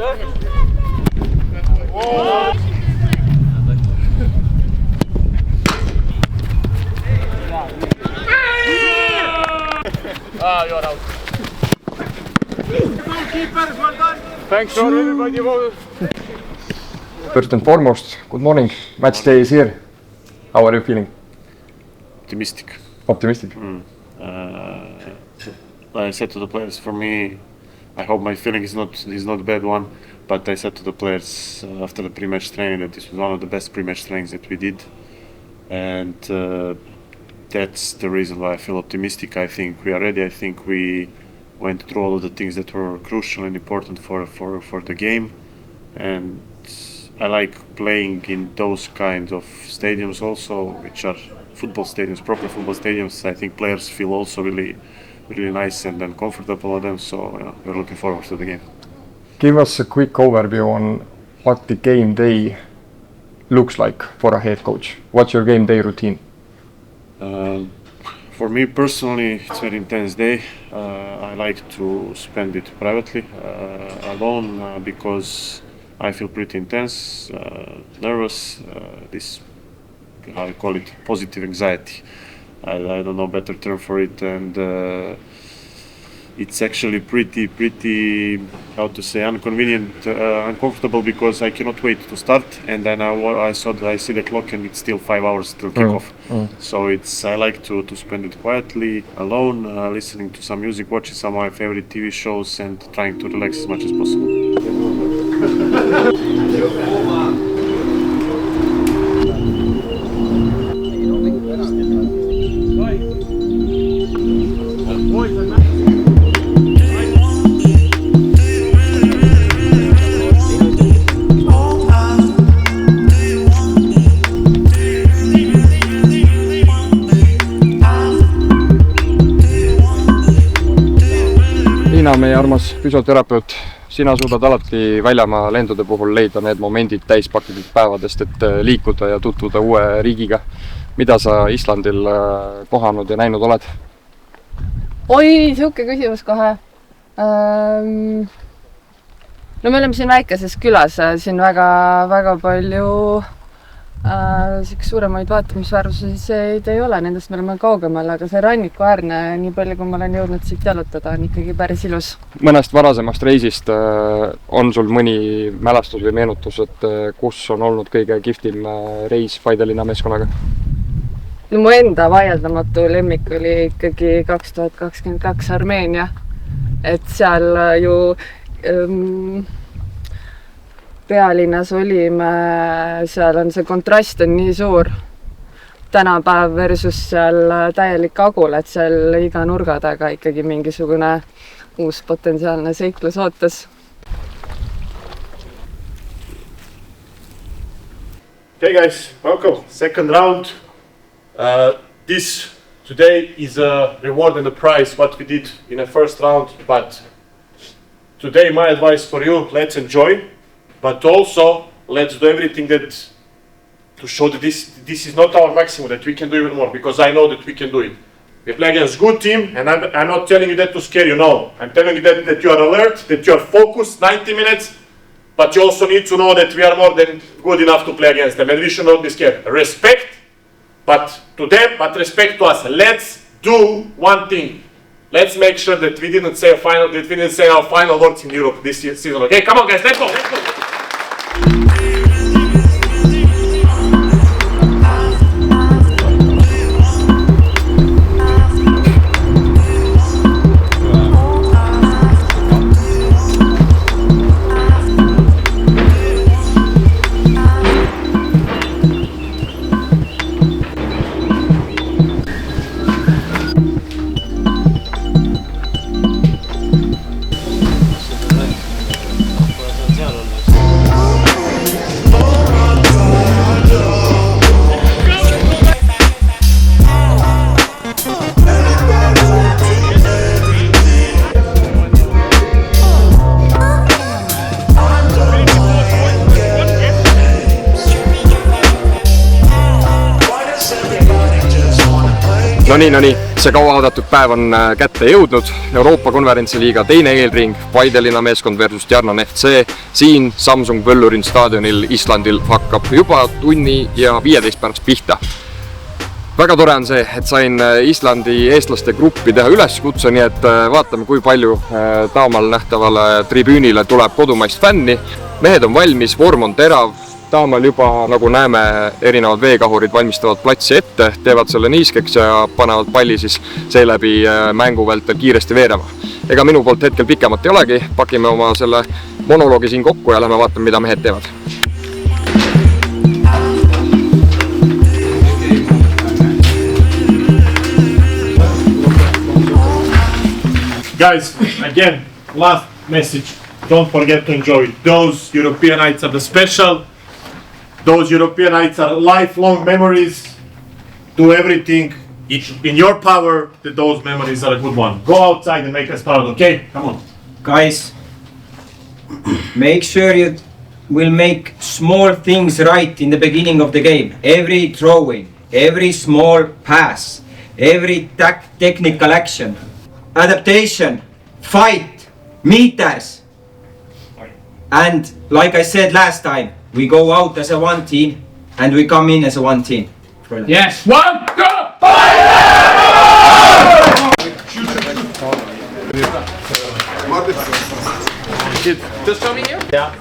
You are out. Thanks for everybody. First and foremost, good morning. Match day is here. How are you feeling? Optimistic. Optimistic? I said to the players, for me, I hope my feeling is not a bad one, but I said to the players after the pre-match training that this was one of the best pre-match trainings that we did, and that's the reason why I feel optimistic. I think we are ready. I think we went through all of the things that were crucial and important for the game, and I like playing in those kinds of stadiums also, which are football stadiums, proper football stadiums. I think players feel also really nice and comfortable on them, so we're looking forward to the game. Give us a quick overview on what the game day looks like for a head coach. What's your game day routine? For me personally, it's a very intense day. I like to spend it privately, alone, because I feel pretty intense, nervous, this, how I call it, positive anxiety. I don't know a better term for it, and it's actually pretty, how to say, inconvenient, uncomfortable, because I cannot wait to start, and then I see the clock and it's still 5 hours till kickoff. So I like to spend it quietly, alone, listening to some music, watching some of my favorite TV shows, and trying to relax as much as possible. Liina, meie armas füsioterapeut, sina suudad alati väljamaa lendude puhul leida need momendid täispakitud päevadest, et liikuda ja tutvuda uue riigiga. Mida sa Islandil kohanud ja näinud oled? Oi, siuke küsimus kohe. No me oleme siin väikeses külas, siin väga palju suuremaid vaatamisväärsuseid ei ole, nendest me oleme kaugemal, aga see rannikuäärne, nii palju kui ma olen jõudnud siit jalutada, on ikkagi päris ilus. Mõnest varasemast reisist on sul mõni mälestus või meenutus, et kus on olnud kõige kihvtim reis Paide linna meeskonnaga? No mu enda vaieldamatu lemmik oli ikkagi 2022 Armeenia, et seal ju pealinnas olime, seal on see kontrast on nii suur. Tänapäev versus seal täielik agul, et seal iga nurga taga ikkagi mingisugune uus potentsiaalne seiklus ootas. Okay guys, welcome. Second round. This today is a reward and a prize what we did in the first round, but today my advice for you, let's enjoy. But also, let's do everything that to show that this is not our maximum, that we can do even more, because I know that we can do it. We play against a good team, and I'm not telling you that to scare you, no. I'm telling you that you are alert, that you are focused 90 minutes, but you also need to know that we are more than good enough to play against them, and we should not be scared. Respect, but to them, but respect to us. Let's do one thing. Let's make sure that we didn't say our final words in Europe this season. Okay, come on guys, let's go. No nii, see kauaoodatud päev on kätte jõudnud. Euroopa konverentsiliiga teine eelring, Paidelinna meeskond versus Jarnan FC. Siin Samsung Völlurin staadionil Islandil hakkab juba tunni ja 15 pärast pihta. Väga tore on see, et sain Islandi eestlaste gruppi teha üleskutse, nii et vaatame, kui palju Taamal nähtavale tribüünile tuleb kodumaist fänni. Mehed on valmis, vorm on terav. Taamal juba, nagu näeme, erinevad veekahurid valmistavad platsi ette, teevad selle niiskeks ja panevad palli siis seeläbi mängu vältel kiiresti veerema. Ega minu poolt hetkel pikemat ei olegi, pakime oma selle monoloogi siin kokku ja lähme vaatame, mida mehed teevad. Guys, again, last message. Don't forget to enjoy it. Those European nights are the special. Those European nights are lifelong memories. Do everything in your power that those memories are a good one. Go outside and make us proud, okay? Come on. Guys, make sure you will make small things right in the beginning of the game. Every throwing, every small pass, every technical action, adaptation, fight, meters. And like I said last time, we go out as a one team and we come in as a one team. Yes, 1, go! Just coming here? Yeah.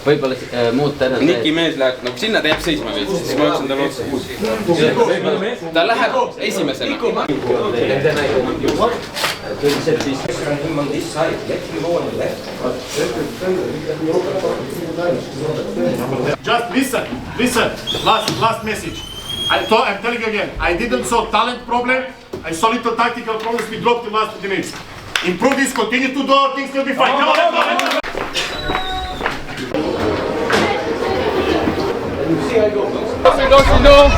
Võib-olla muuta ära Niki mees läheb, nagu sinna ta jääb seisma veits, siis ma jooksin talle otsa. Ta läheb esimesena. Just listen, last message. I'm telling you again, I didn't saw talent problem, I saw little tactical problems we dropped in last 50 minutes. Improve this, continue to do our things, will be fine. Come on. No.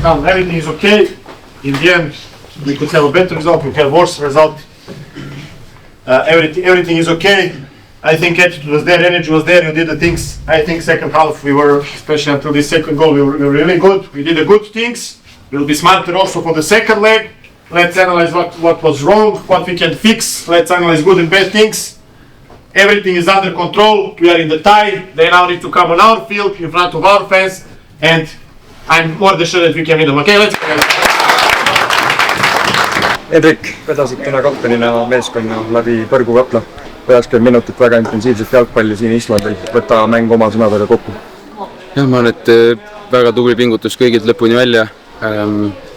Come, everything is okay. In the end, we could have a better result, we have worse result. Everything is okay. I think attitude was there, energy was there, you did the things. I think second half we were, especially until this second goal, we were really good. We did the good things. We'll be smarter also for the second leg. Let's analyze what was wrong, what we can fix. Let's analyze good and bad things. Everything is under control. We are in the tie. They now need to come on our field in front of our fans. And I'm more than sure that we can win them. Okay, let's go. Hendrik, vedasid täna kaptenina meeskonna läbi põrgukapla. 90 minutit väga intensiivset jalgpalli siin Islandil. Võta mäng oma sõnadega kokku. jah, ma arvan, et väga tubli pingutus kõigilt lõpuni välja.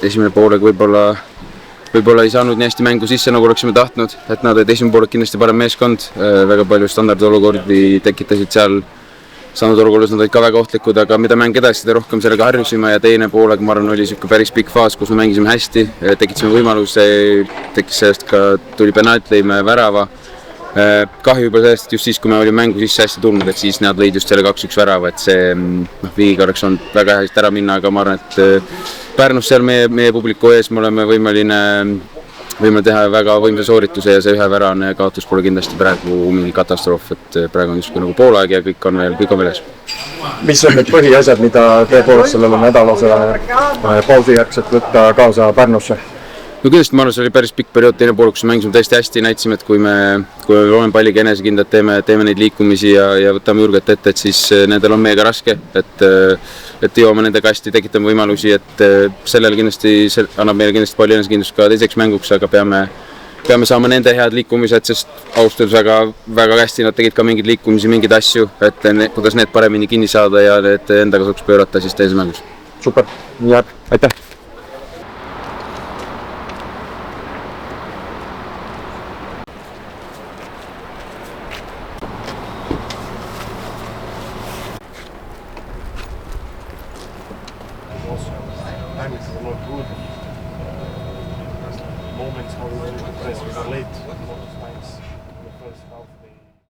Esimene poolega võib-olla ei saanud nii hästi mängu sisse, nagu oleksime tahtnud, et nad olid esimene poolega kindlasti parem meeskond, väga palju standardolukordi tekitasid seal, saanud olukorras nad olid ka väga ohtlikud, aga mida mäng edasi, seda rohkem sellega harjusime ja teine poolega, ma arvan, oli niisugune päris pikk faas, kus me mängisime hästi, tekitasime võimaluse, tekkis sellest ka, tuli penalt, lõime värava. Kahju juba sellest, et just siis, kui me olime mängu sisse hästi tulnud, et siis nad lõid just selle 2-1 värava, et see viigiga oleks olnud väga hästi ära minna, aga ma arvan, et Pärnus seal meie publiku ees me oleme võimeline teha väga võimsa soorituse ja see ühe värane kaotus pole kindlasti praegu mingi katastroof, et praegu on niisugune nagu poolaeg ja kõik on veel ees. Mis on need põhiasjad, mida tõepoolest sellele nädalase pausi järgselt võtta kaasa Pärnusse? No kindlasti ma arvan, see oli päris pikk periood, teine pool, kus me mängisime täiesti hästi, näitasime, et kui me oleme palliga enesekindlad, teeme neid liikumisi ja võtame julgelt ette, et siis nendel on meiega raske, et jõuame nendega hästi, tekitame võimalusi, et sellel kindlasti annab meile kindlasti palju enesekindlust ka teiseks mänguks, aga peame saama nende head liikumised, sest austus väga hästi nad tegid ka mingeid liikumisi, mingeid asju, et kuidas need paremini kinni saada ja need enda kasuks pöörata siis teises mängus. Super, nii jääb, aitäh! Timings were not good. Moments how we were pressed, we were late. A lot of times in the first half.